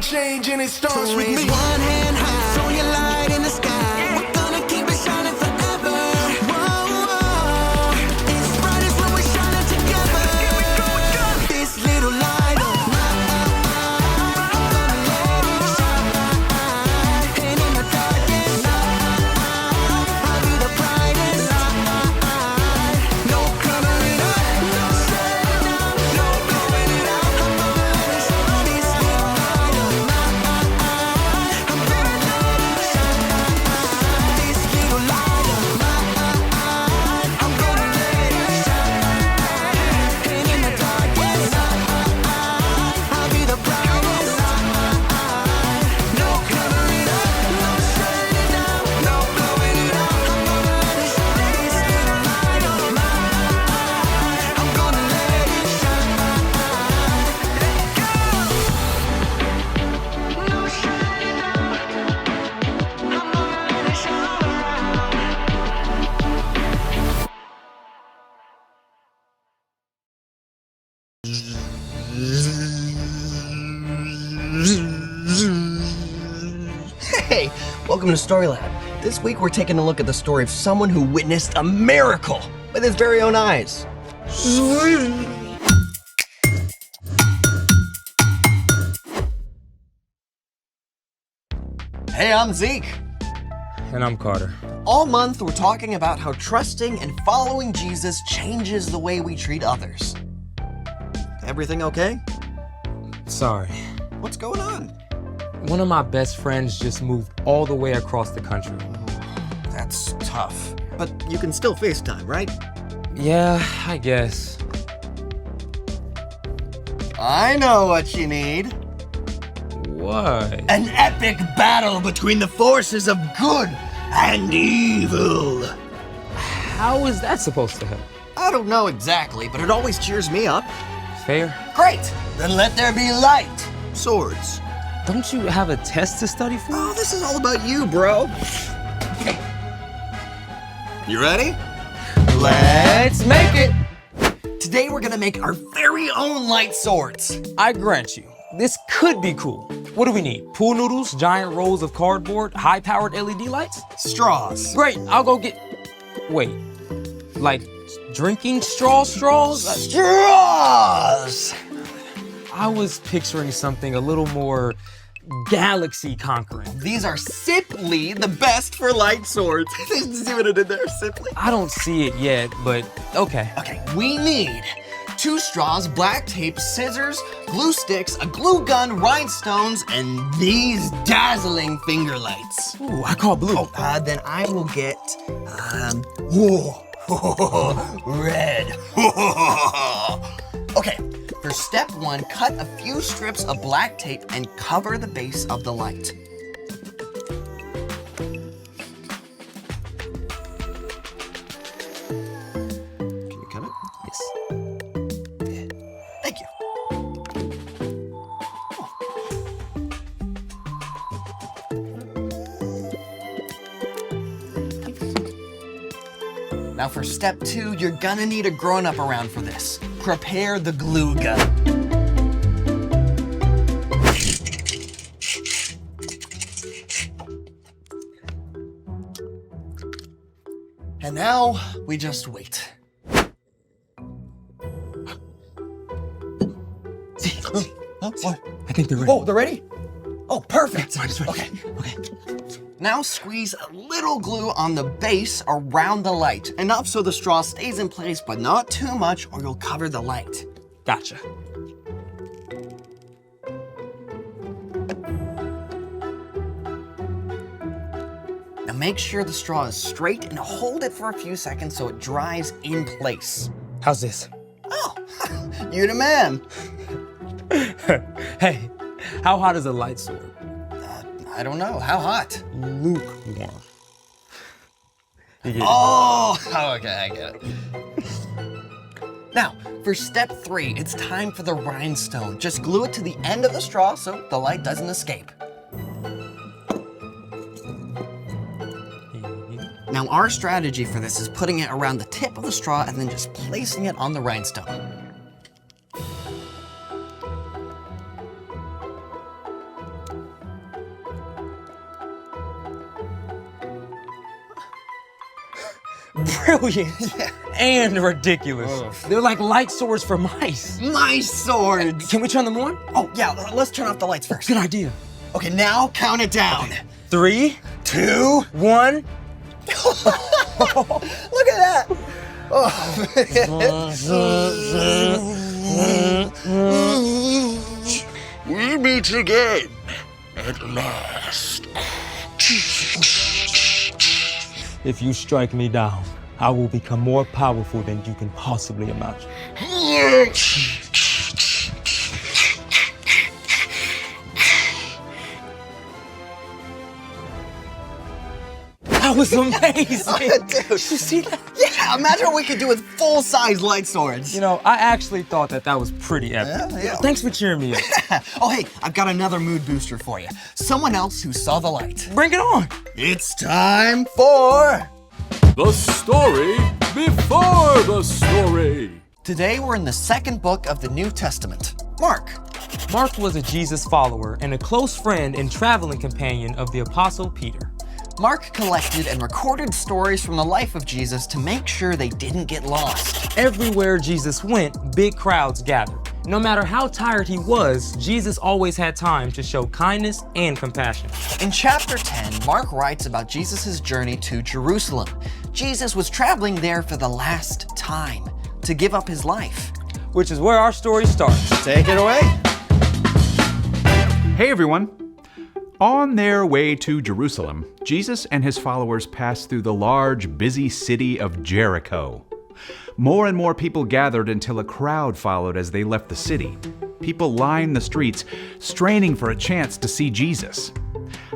change and it starts So with raise me. one hand high, so your light in the sky. We're gonna keep it shining forever. Whoa, whoa. It's brightest when we're shining together. This little light of mine, I'm gonna let it shine. And in the darkest night, I'll be the brightest light. No covering up, no shutting down, no blowing it out. I'm gonna let it shine. This little light of mine, I'm gonna let it shine. This little light of mine, I'm gonna let it shine. And in the darkest night, I'll be the brightest light. No covering up, no shutting down, no blowing it out. I'm gonna let it shine. This little light of mine, I'm gonna let it shine. No shutting down, I'm gonna let it shine. Hey, welcome to Story Lab. This week we're taking a look at the story of someone who witnessed a miracle with his very own eyes. Hey, I'm Zeke. And I'm Carter. All month we're talking about how trusting and following Jesus changes the way we treat others. Everything okay? Sorry. What's going on? One of my best friends just moved all the way across the country. That's tough. But you can still FaceTime, right? Yeah, I guess. I know what you need. What? An epic battle between the forces of good and evil. How is that supposed to help? I don't know exactly, but it always cheers me up. Fair? Great! Then let there be light. Swords. Don't you have a test to study for? Oh, this is all about you, bro. You ready? Let's make it! Today we're gonna make our very own light swords. I grant you, this could be cool. What do we need? Pool noodles, giant rolls of cardboard, high-powered LED lights? Straws. Great, I'll go get... Wait, like drinking straws? Straws! I was picturing something a little more galaxy-conquering. These are simply the best for light swords. Did you see what I did there? Simply. I don't see it yet, but okay. Okay, we need 2 straws, black tape, scissors, glue sticks, a glue gun, rhinestones, and these dazzling finger lights. Ooh, I call blue. Oh, then I will get, red. Okay, for step 1, cut a few strips of black tape and cover the base of the light. Can you cut it? Yes. Thank you. Now for step 2, you're gonna need a grown-up around for this. Prepare the glue gun. And now we just wait. Oh, what? I think they're ready. Oh, they're ready? Oh, perfect. Mine's ready. Okay. Now squeeze a little glue on the base around the light. Enough so the straw stays in place, but not too much or you'll cover the light. Gotcha. Now make sure the straw is straight and hold it for a few seconds so it dries in place. How's this? Oh, you the man. Hey, how hot is a light sword? I don't know, how hot? Lukewarm. Oh, okay, I get it. Now, for step 3, it's time for the rhinestone. Just glue it to the end of the straw so the light doesn't escape. Now, our strategy for this is putting it around the tip of the straw and then just placing it on the rhinestone. Brilliant and ridiculous. They're like light swords for mice. Mice swords. Can we turn them on? Oh, yeah, let's turn off the lights first. Good idea. Okay, now count it down. 3, 2, 1. look at that. We meet again at last. If you strike me down, I will become more powerful than you can possibly imagine. That was amazing. Dude. You see that? Yeah, imagine what we could do with full-size light swords. You know, I actually thought that was pretty epic. Yeah. Thanks for cheering me up. Oh, hey, I've got another mood booster for you. Someone else who saw the light. Bring it on. It's time for... The story before the story. Today we're in the second book of the New Testament, Mark. Mark was a Jesus follower and a close friend and traveling companion of the Apostle Peter. Mark collected and recorded stories from the life of Jesus to make sure they didn't get lost. Everywhere Jesus went, big crowds gathered. No matter how tired he was, Jesus always had time to show kindness and compassion. In chapter 10, Mark writes about Jesus' journey to Jerusalem. Jesus was traveling there for the last time to give up his life. Which is where our story starts. Take it away. Hey everyone! On their way to Jerusalem, Jesus and his followers passed through the large, busy city of Jericho. More and more people gathered until a crowd followed as they left the city. People lined the streets, straining for a chance to see Jesus.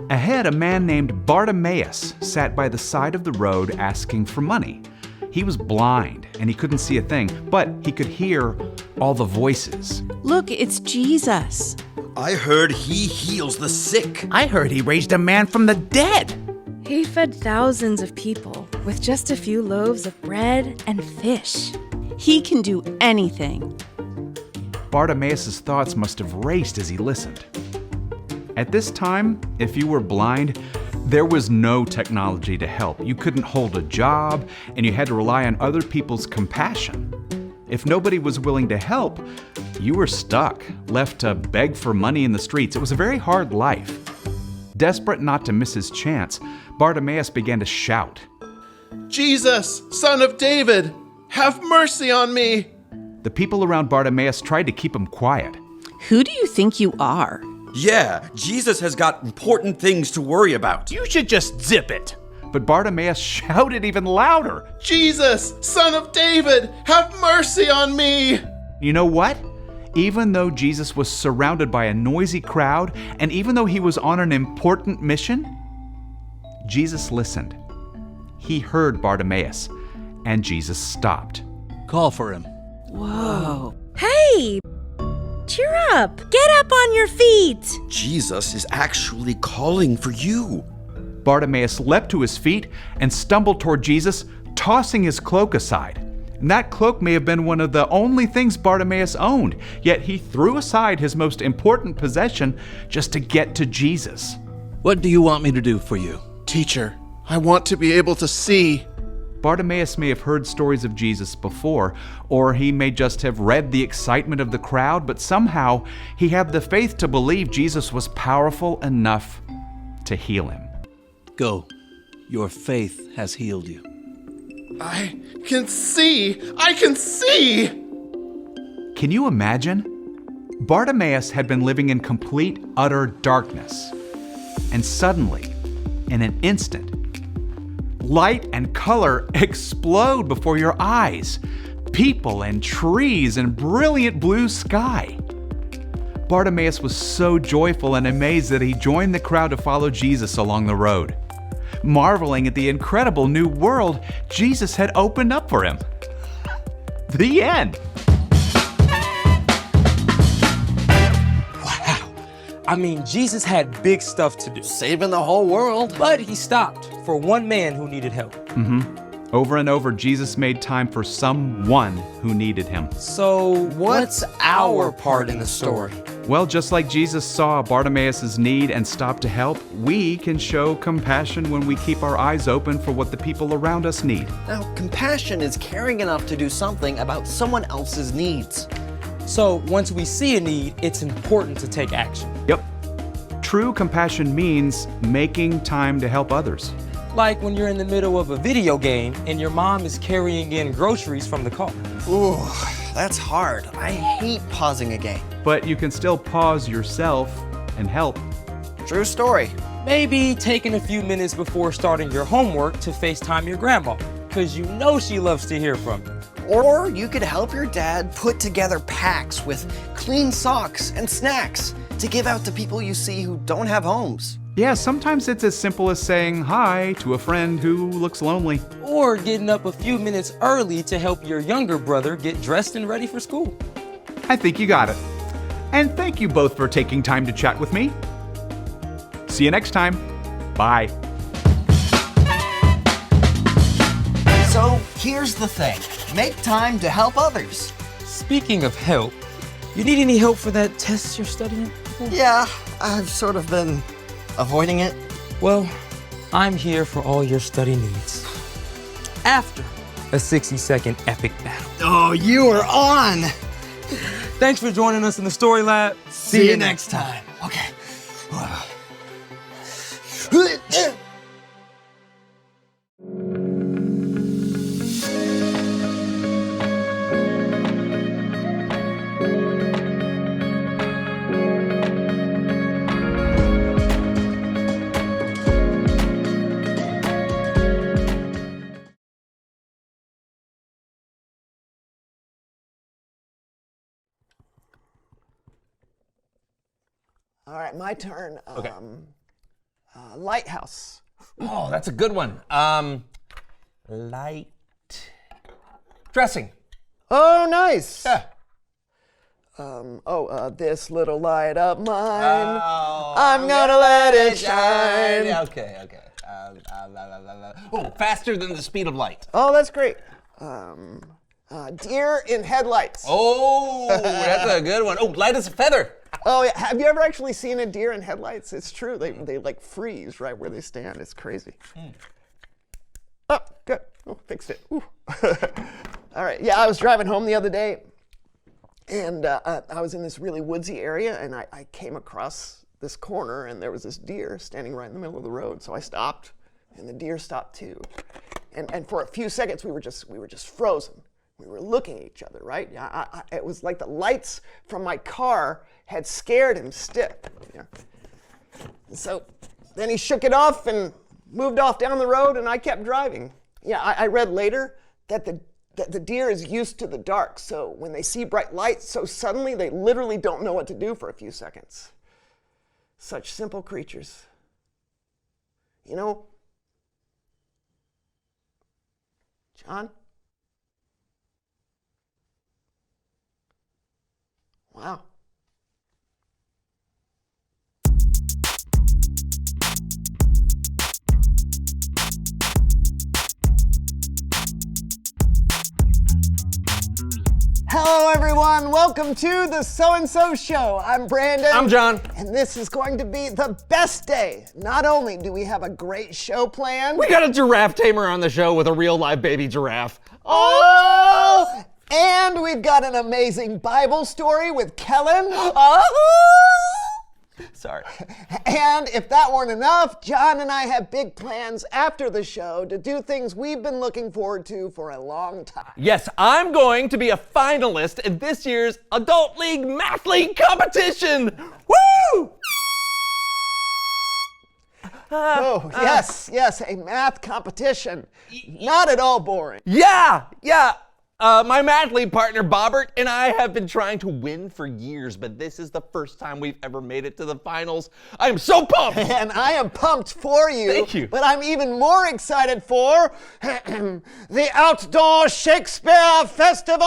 Ahead, a man named Bartimaeus sat by the side of the road asking for money. He was blind and he couldn't see a thing, but he could hear all the voices. Look, it's Jesus. I heard he heals the sick. I heard he raised a man from the dead. He fed thousands of people with just a few loaves of bread and fish. He can do anything. Bartimaeus' thoughts must have raced as he listened. At this time, if you were blind, there was no technology to help. You couldn't hold a job, and you had to rely on other people's compassion. If nobody was willing to help, you were stuck, left to beg for money in the streets. It was a very hard life. Desperate not to miss his chance, Bartimaeus began to shout. Jesus, son of David, have mercy on me. The people around Bartimaeus tried to keep him quiet. Who do you think you are? Yeah, Jesus has got important things to worry about. You should just zip it. But Bartimaeus shouted even louder. Jesus, son of David, have mercy on me. You know what? Even though Jesus was surrounded by a noisy crowd, and even though he was on an important mission, Jesus listened. He heard Bartimaeus, and Jesus stopped. Call for him. Whoa. Hey! Cheer up! Get up on your feet! Jesus is actually calling for you. Bartimaeus leapt to his feet and stumbled toward Jesus, tossing his cloak aside. And that cloak may have been one of the only things Bartimaeus owned, yet he threw aside his most important possession just to get to Jesus. What do you want me to do for you? Teacher, I want to be able to see. Bartimaeus may have heard stories of Jesus before, or he may just have read the excitement of the crowd, but somehow he had the faith to believe Jesus was powerful enough to heal him. Go. Your faith has healed you. I can see. I can see. Can you imagine? Bartimaeus had been living in complete, utter darkness. And suddenly, in an instant, light and color explode before your eyes. People and trees and brilliant blue sky. Bartimaeus was so joyful and amazed that he joined the crowd to follow Jesus along the road, marveling at the incredible new world Jesus had opened up for him. The end. I mean, Jesus had big stuff to do, Saving the whole world. but he stopped for one man who needed help. Over and over, Jesus made time for someone who needed him. So What's our part in the story? Well, just like Jesus saw Bartimaeus' need and stopped to help, we can show compassion when we keep our eyes open for what the people around us need. Now, compassion is caring enough to do something about someone else's needs. So once we see a need, it's important to take action. Yep. True compassion means making time to help others. Like when you're in the middle of a video game and your mom is carrying in groceries from the car. Ooh, that's hard. I hate pausing a game. But you can still pause yourself and help. True story. Maybe taking a few minutes before starting your homework to FaceTime your grandma, because you know she loves to hear from you. Or you could help your dad put together packs with clean socks and snacks to give out to people you see who don't have homes. Yeah, sometimes it's as simple as saying hi to a friend who looks lonely. Or getting up a few minutes early to help your younger brother get dressed and ready for school. I think you got it. And thank you both for taking time to chat with me. See you next time. Bye. So here's the thing. Make time to help others. Speaking of help, you need any help for that test you're studying for? Yeah, I've sort of been avoiding it. Well, I'm here for all your study needs. After a 60-second epic battle. Oh, you are on! Thanks for joining us in the Story Lab. See you next time. Okay. All right, my turn. Okay. Lighthouse. Oh, that's a good one. Light dressing. Oh, nice. Yeah. This little light of mine. Oh, I'm gonna let it shine. Okay. Oh, faster than the speed of light. Oh, that's great. Deer in headlights. Oh, that's a good one. Oh, light as a feather. Oh, yeah. Have you ever actually seen a deer in headlights? It's true. They like freeze right where they stand. It's crazy. Oh, good. Oh, fixed it. Ooh. All right. Yeah, I was driving home the other day, and I was in this really woodsy area, and I came across this corner, and there was this deer standing right in the middle of the road. So I stopped, and the deer stopped too. And for a few seconds, we were just frozen. We were looking at each other, right? It was like the lights from my car had scared him stiff. Yeah. So then he shook it off and moved off down the road, and I kept driving. Yeah, I read later that the deer is used to the dark, so when they see bright lights so suddenly, they literally don't know what to do for a few seconds. Such simple creatures. You know, John? Wow. Hello, everyone. Welcome to the So-and-So Show. I'm Brandon. I'm John. And this is going to be the best day. Not only do we have a great show planned. We got a giraffe tamer on the show with a real live baby giraffe. Oh! And we've got an amazing Bible story with Kellen. Sorry. And if that weren't enough, John and I have big plans after the show to do things we've been looking forward to for a long time. Yes, I'm going to be a finalist in this year's Adult League Math League competition. Woo! Yes, a math competition. Not at all boring. Yeah. My math league partner, Bobbert, and I have been trying to win for years, but this is the first time we've ever made it to the finals. I am so pumped! And I am pumped for you. Thank you. But I'm even more excited for the Outdoor Shakespeare Festival!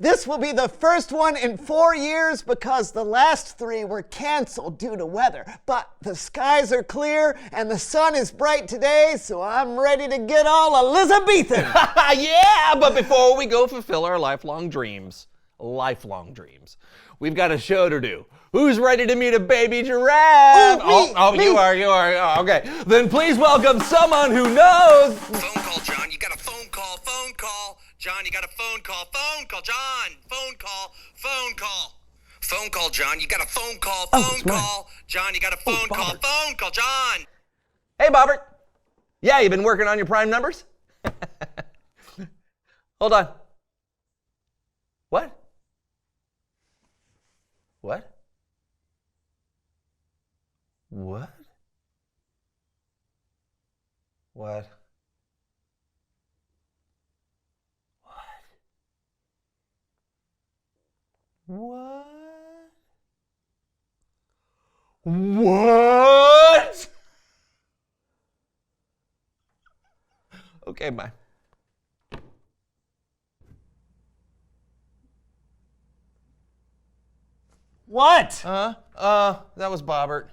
This will be the first one in 4 years because the last 3 were canceled due to weather. But the skies are clear and the sun is bright today, so I'm ready to get all Elizabethan. Yeah, but before we go fulfill our lifelong dreams, we've got a show to do. Who's ready to meet a baby giraffe? Me. You are. Oh, okay. Then please welcome someone who knows. Phone call, John. You got a phone call. Phone call. John, you got a phone call. Phone call. John. Phone call. Phone call. Phone call, John. You got a phone call. Phone call. John, you got a phone call. Phone call, John. Hey, Bobbert. Yeah, you been working on your prime numbers? Hold on. What? What? What? What? What? What? Okay, bye. What? That was Bobbert,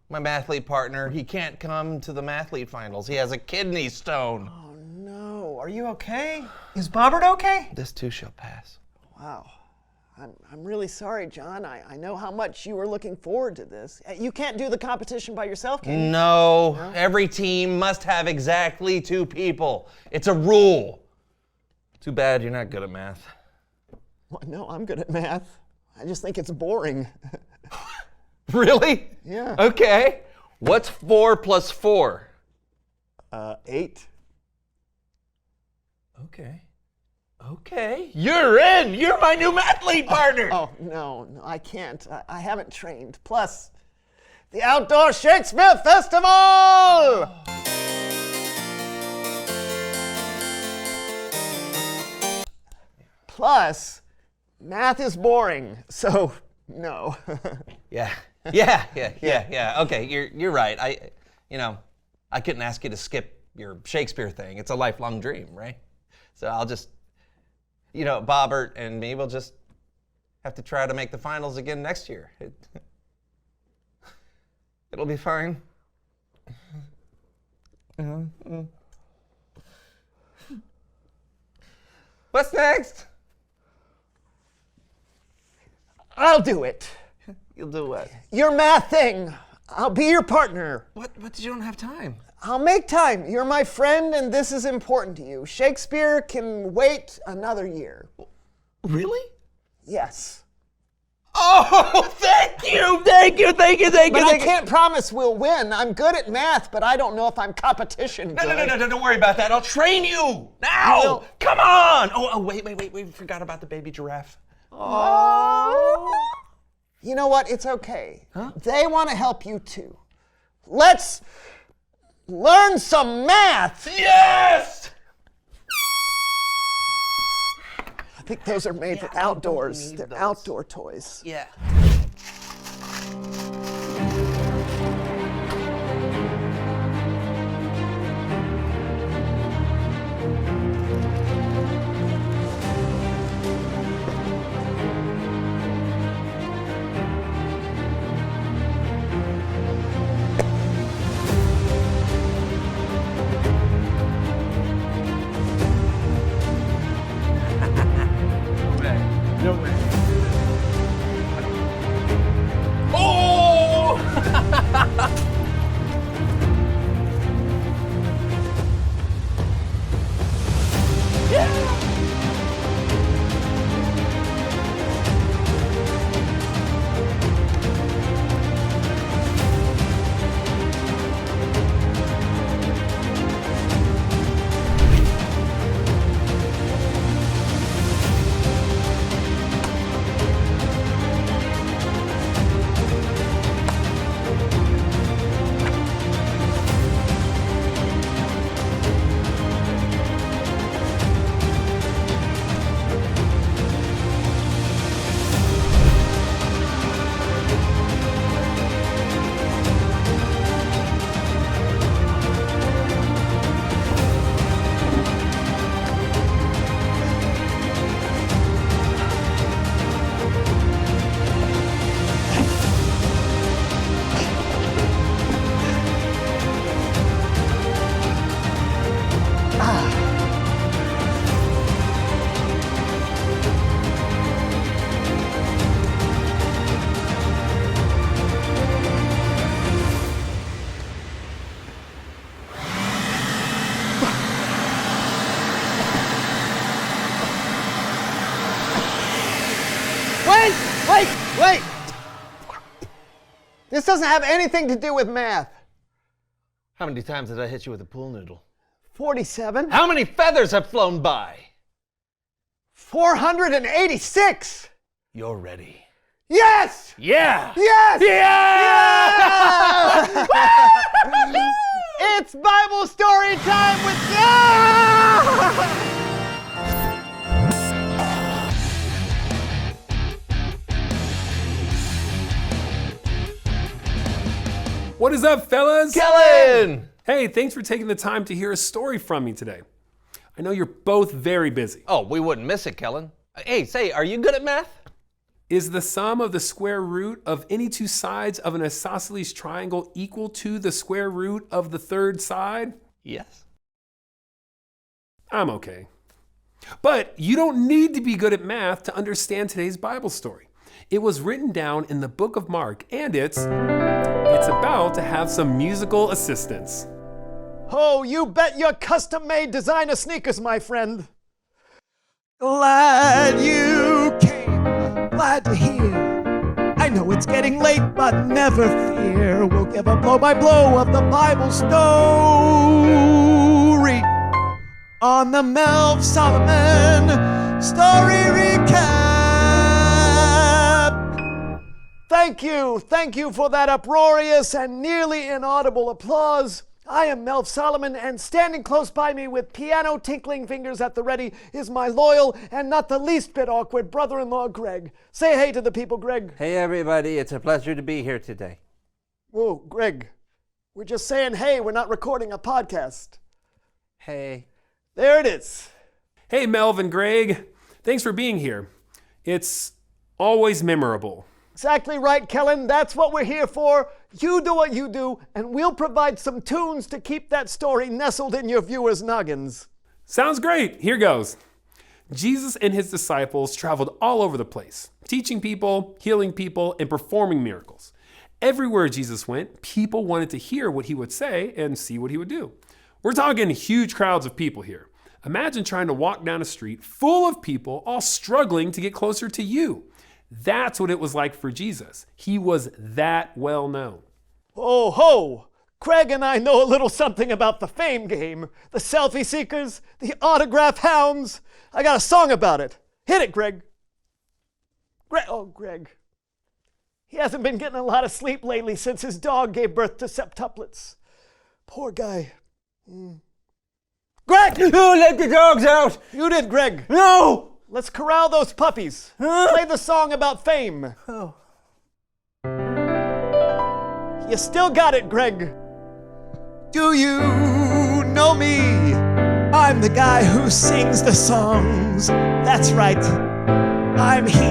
my mathlete partner. He can't come to the mathlete finals. He has a kidney stone. Oh no, are you okay? Is Bobbert okay? This too shall pass. Wow. I'm really sorry, John. I know how much you were looking forward to this. You can't do the competition by yourself, can you? No, every team must have exactly 2 people. It's a rule. Too bad you're not good at math. Well, no, I'm good at math. I just think it's boring. Really? Yeah. Okay. What's 4 plus 4? 8. Okay. You're in. You're my new mathlete partner. Oh, no, I can't. I haven't trained. Plus, the Outdoor Shakespeare Festival! Plus, math is boring, so no. Yeah. Okay, you're right. I couldn't ask you to skip your Shakespeare thing. It's a lifelong dream, right? So I'll just, Bobbert and me will just have to try to make the finals again next year. It'll be fine. What's next? I'll do it. You'll do what? Your math thing. I'll be your partner. What? But you don't have time. I'll make time. You're my friend, and this is important to you. Shakespeare can wait another year. Really? Yes. Oh, thank you. But I can't promise we'll win. I'm good at math, but I don't know if I'm competition good. No, don't worry about that. I'll train you now. Come on. Oh, wait. We forgot about the baby giraffe. Oh. You know what? It's okay. Huh? They want to help you too. Let's learn some math. Yes! I think those are made for outdoors. They're outdoor toys. Yeah. No way. doesn't have anything to do with math. How many times did I hit you with a pool noodle? 47. How many feathers have flown by? 486. You're ready. Yes! Yeah! Yes! Yeah! Yeah! It's Bible story time with What is up, fellas? Kellen! Hey, thanks for taking the time to hear a story from me today. I know you're both very busy. Oh, we wouldn't miss it, Kellen. Hey, say, are you good at math? Is the sum of the square root of any two sides of an isosceles triangle equal to the square root of the third side? Yes. I'm okay. But you don't need to be good at math to understand today's Bible story. It was written down in the book of Mark, and it's about to have some musical assistance. Oh, you bet your custom-made designer sneakers, my friend. Glad you came, glad to hear. I know it's getting late, but never fear. We'll give a blow-by-blow of the Bible story on the Melv Solomon Story Recap. Thank you for that uproarious and nearly inaudible applause. I am Melv Solomon, and standing close by me with piano tinkling fingers at the ready is my loyal and not the least bit awkward brother-in-law, Greg. Say hey to the people, Greg. Hey, everybody. It's a pleasure to be here today. Whoa, Greg. We're just saying hey, we're not recording a podcast. Hey. There it is. Hey, Melv and Greg. Thanks for being here. It's always memorable. Exactly right, Kellen. That's what we're here for. You do what you do, and we'll provide some tunes to keep that story nestled in your viewers' noggins. Sounds great. Here goes. Jesus and his disciples traveled all over the place, teaching people, healing people, and performing miracles. Everywhere Jesus went, people wanted to hear what he would say and see what he would do. We're talking huge crowds of people here. Imagine trying to walk down a street full of people all struggling to get closer to you. That's what it was like for Jesus. He was that well known. Oh ho! Craig and I know a little something about the fame game. The selfie seekers, the autograph hounds. I got a song about it. Hit it, Greg. Greg. He hasn't been getting a lot of sleep lately since his dog gave birth to septuplets. Poor guy. Greg! Who let the dogs out? You did, Greg. No! Let's corral those puppies. Play the song about fame. Oh. You still got it, Greg. Do you know me? I'm the guy who sings the songs. That's right. I'm he.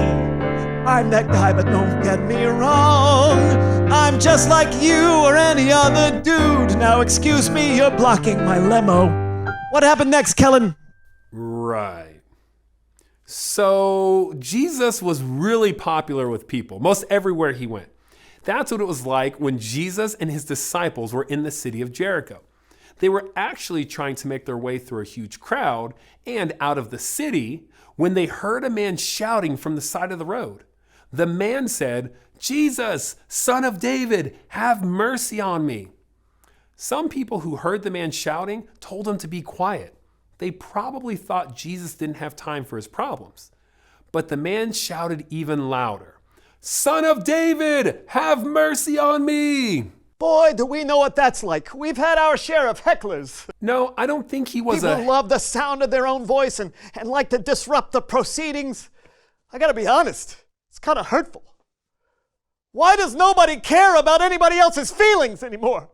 I'm that guy, but don't get me wrong. I'm just like you or any other dude. Now excuse me, you're blocking my limo. What happened next, Kellen? Right. So Jesus was really popular with people, most everywhere he went. That's what it was like when Jesus and his disciples were in the city of Jericho. They were actually trying to make their way through a huge crowd and out of the city when they heard a man shouting from the side of the road. The man said, "Jesus, Son of David, have mercy on me." Some people who heard the man shouting told him to be quiet. They probably thought Jesus didn't have time for his problems. But the man shouted even louder, "Son of David, have mercy on me." Boy, do we know what that's like. We've had our share of hecklers. No, I don't think he was People love the sound of their own voice and like to disrupt the proceedings. I gotta be honest, it's kind of hurtful. Why does nobody care about anybody else's feelings anymore?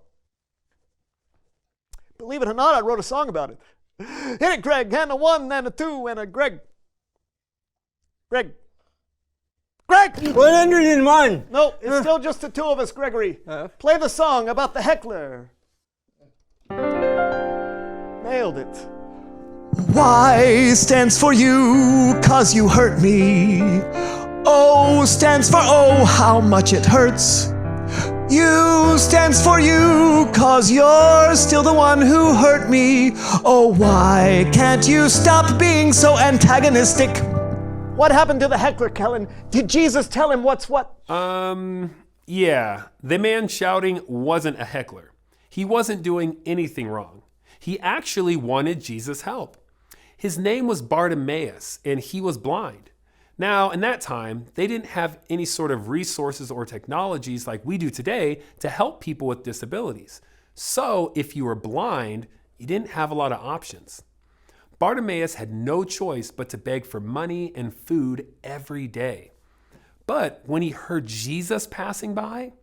Believe it or not, I wrote a song about it. Hit it, Greg, and a 1 and a 2 and a Greg. Greg! 101! No, it's still just the two of us, Gregory. Play the song about the heckler. Nailed it. Y stands for you, 'cause you hurt me. O stands for oh, how much it hurts. U stands for you, 'cause you're still the one who hurt me. Oh, why can't you stop being so antagonistic? What happened to the heckler, Kellen? Did Jesus tell him what's what? Yeah, the man shouting wasn't a heckler. He wasn't doing anything wrong. He actually wanted Jesus' help. His name was Bartimaeus, and he was blind. Now, in that time, they didn't have any sort of resources or technologies like we do today to help people with disabilities. So, if you were blind, you didn't have a lot of options. Bartimaeus had no choice but to beg for money and food every day. But when he heard Jesus passing by,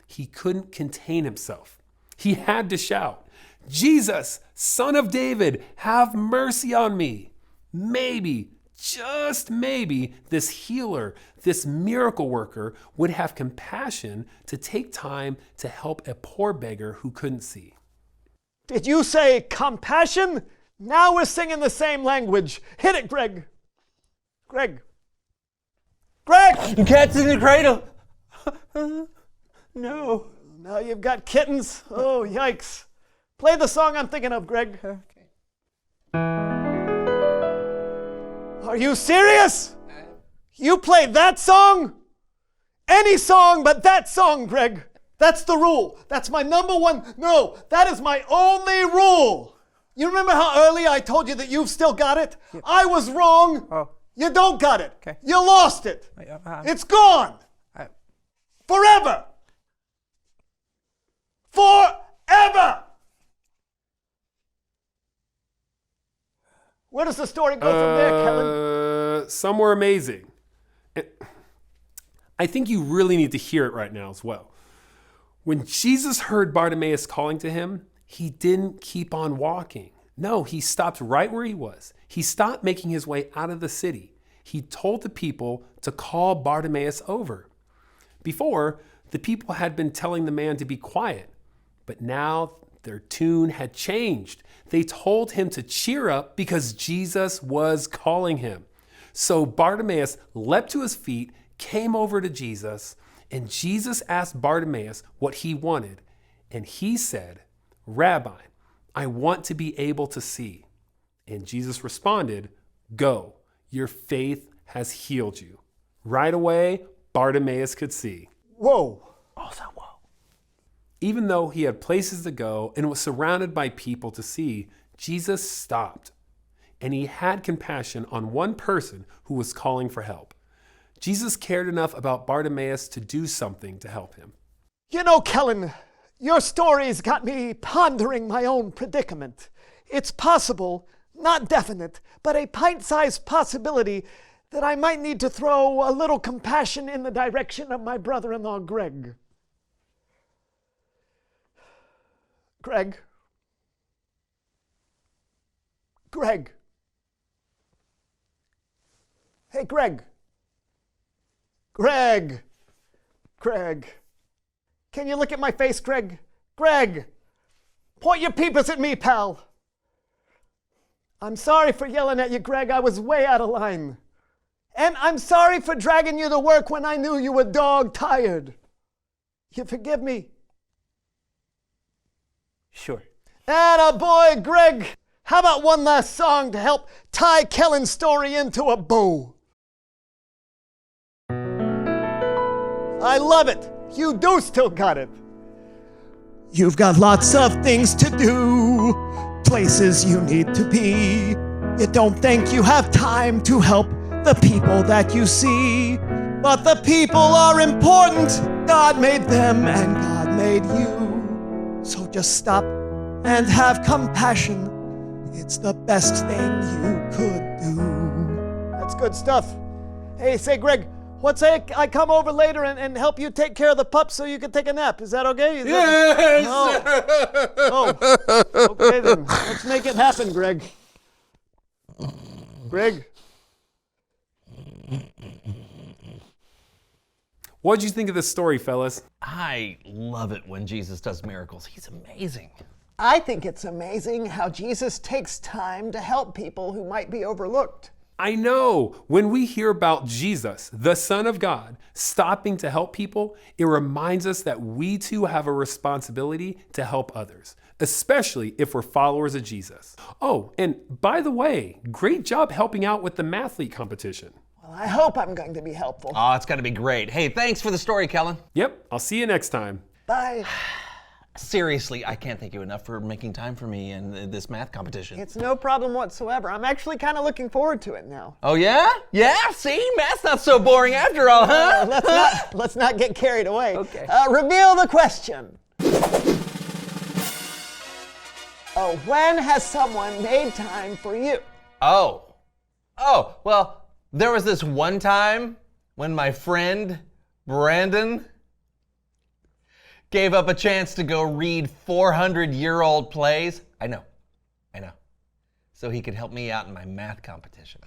he couldn't contain himself. He had to shout, "Jesus, Son of David, have mercy on me." Maybe, just maybe, this healer, this miracle worker would have compassion to take time to help a poor beggar who couldn't see. Did you say compassion? Now we're singing the same language. Hit it, Greg. Greg. Greg! Cat's in the cradle. No. Now you've got kittens. Oh, yikes. Play the song I'm thinking of, Greg. Okay. Are you serious? You played that song? Any song but that song, Greg. That's the rule. That's my number one. No, that is my only rule. You remember how early I told you that you've still got it? Yeah. I was wrong. Oh. You don't got it. Okay. You lost it. It's gone. Forever. Forever. Where does the story go from there, Kellen? Somewhere amazing. I think you really need to hear it right now as well. When Jesus heard Bartimaeus calling to him, he didn't keep on walking. No, he stopped right where he was. He stopped making his way out of the city. He told the people to call Bartimaeus over. Before, the people had been telling the man to be quiet, but now their tune had changed. They told him to cheer up because Jesus was calling him. So Bartimaeus leapt to his feet, came over to Jesus, and Jesus asked Bartimaeus what he wanted. And he said, "Rabbi, I want to be able to see." And Jesus responded, "Go, your faith has healed you." Right away, Bartimaeus could see. Whoa. Also, whoa. Even though he had places to go and was surrounded by people to see, Jesus stopped. And he had compassion on one person who was calling for help. Jesus cared enough about Bartimaeus to do something to help him. You know, Kellen, your story's got me pondering my own predicament. It's possible, not definite, but a pint-sized possibility that I might need to throw a little compassion in the direction of my brother-in-law, Greg. Greg. Greg. Hey, Greg. Greg. Greg. Can you look at my face, Greg? Greg. Point your peepers at me, pal. I'm sorry for yelling at you, Greg. I was way out of line. And I'm sorry for dragging you to work when I knew you were dog-tired. You forgive me? Sure. Attaboy, Greg. How about one last song to help tie Kellen's story into a bow? I love it. You do still got it. You've got lots of things to do, places you need to be. You don't think you have time to help the people that you see. But the people are important. God made them and God made you. So just stop and have compassion. It's the best thing you could do. That's good stuff. Hey, say, Greg, what's say I come over later and help you take care of the pups so you can take a nap? Is that okay? Yes! Oh, okay then. Let's make it happen, Greg. Greg? What'd you think of this story, fellas? I love it when Jesus does miracles. He's amazing. I think it's amazing how Jesus takes time to help people who might be overlooked. I know. When we hear about Jesus, the Son of God, stopping to help people, it reminds us that we too have a responsibility to help others, especially if we're followers of Jesus. Oh, and by the way, great job helping out with the mathlete competition. I hope I'm going to be helpful. Oh, it's gonna be great. Hey, thanks for the story, Kellen. Yep, I'll see you next time. Bye. Seriously, I can't thank you enough for making time for me in this math competition. It's no problem whatsoever. I'm actually kind of looking forward to it now. Oh yeah? Yeah, see? Math's not so boring after all, huh? Let's not get carried away. Okay. Reveal the question. Oh, when has someone made time for you? Oh, well, there was this one time when my friend, Brandon, gave up a chance to go read 400-year-old plays. I know. So he could help me out in my math competition.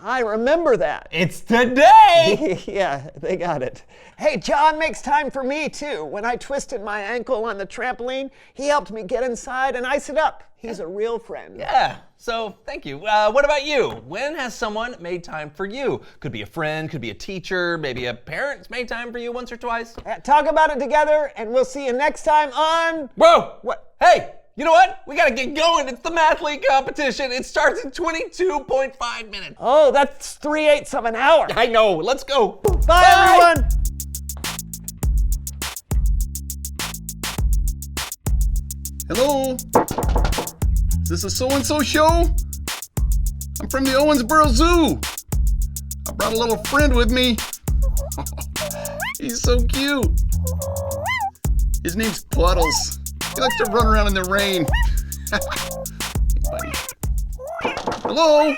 I remember that. It's today! Yeah, they got it. Hey, John makes time for me too. When I twisted my ankle on the trampoline, he helped me get inside and ice it up. He's a real friend. Yeah, so thank you. What about you? When has someone made time for you? Could be a friend, could be a teacher, maybe a parent's made time for you once or twice. Talk about it together, and we'll see you next time on... Whoa! What? Hey, you know what? We gotta get going. It's the Math League competition. It starts in 22.5 minutes. Oh, that's 3/8 of an hour. I know. Let's go. Bye, everyone. Hello? Is this a so-and-so show? I'm from the Owensboro Zoo. I brought a little friend with me. He's so cute. His name's Puddles. He likes to run around in the rain. Hey, buddy. Hello?